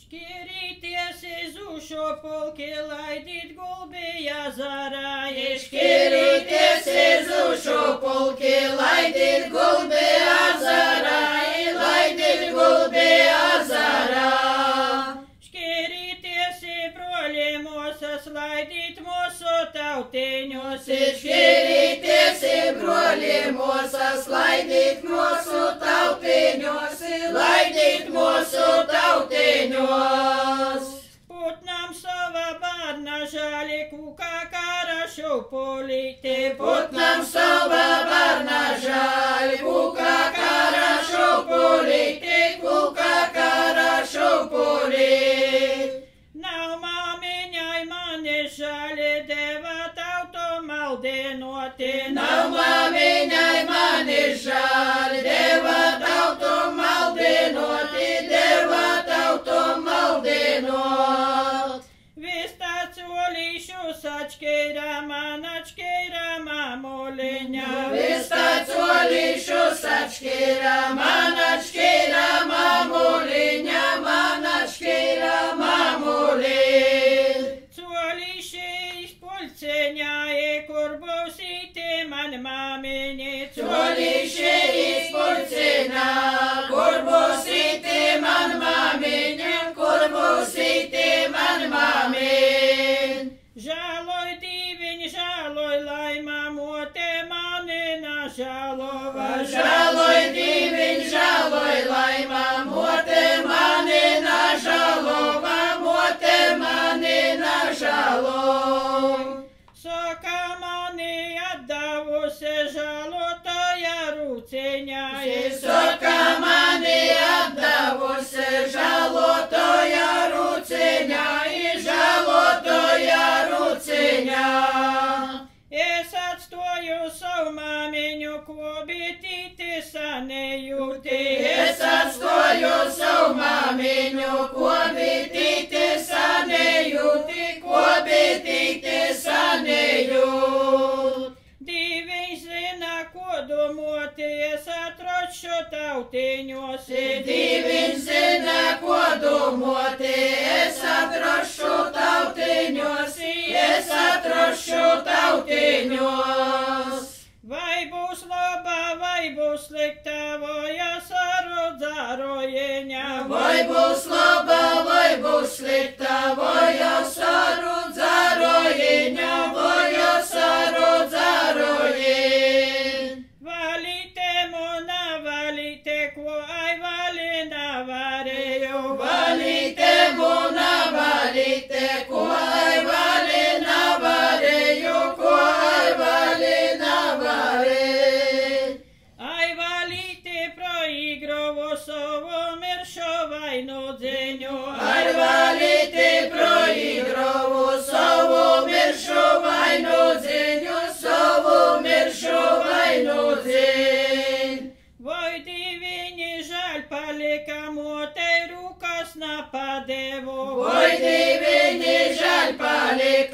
Škirīties iz ušo polki, laidīt gulbī azarā. Škirīties iz ušo polki, laidīt gulbī azarā, laidīt gulbī azarā. Škirīties i broļi mosas, laidīt mosu tautiņos. Škirīties i broļi mosas, laidīt mosu tautiņos, laidīt mosu tautiņos. Putnam sava bārna žāli, kukā kāra šūpulīti. Putnam sava bārna žāli, kukā kāra šūpulīti, kukā kāra šūpulīti. Nav māmiņai mani žāli, deva tautu maldinoti. Nav māmiņai mani žāli, deva tautu maldinoti, deva tautu maldinot. Vistacolīšu sačkeira, man atškeira mamuliņa. Vistacolīšu sačkeira, man atškeira mamuliņa, man atškeira mamuliņa. Colīši iš pulceņā, kur būsīti man māmiņi. Colīši iš pulceņā, kur būsīti man māmiņa, kur būsīti man māmiņa. Žāloj dīviņ, žāloj, lai mamote mani nažālova. Žāloj dīviņ, žāloj, lai mamote mani nažālova, mote mani nažālova. Saka mani atdavusi žālotāja rūciņā. Saka mani atdavusi žālotāja rūciņā, žālotāja rūciņā. Es atstoju savu māmiņu, ko bitīti sanējūti. Es atstoju savu māmiņu, ko bitīti sanējūti, ko bitīti sanējūt. Diviņ zina, ko domoti, es atrošu tautiņos. Diviņ zina, ko domoti, es atrošu tautiņos, es atrošu tautiņos. Vai būs laba, vai būs slikta, vai asaru dzarojeņa. Vai būs laba, vai būs slikta, vai asaru dzarojeņa, vai asaru dzarojeņa. Valite mona, valite, ko ai valina varēju. Valite mona, valite, ko ai valina varēju, ko ai valina varēju. Ai valite proigrovo savu miršo vainu dzeņu. Ai valite proigrovo savu miršo vainu dzeņu, savu miršo vainu dzeņu. Vai diviņi žēl palika, motei rūkas napadevu. Vai diviņi žēl palika,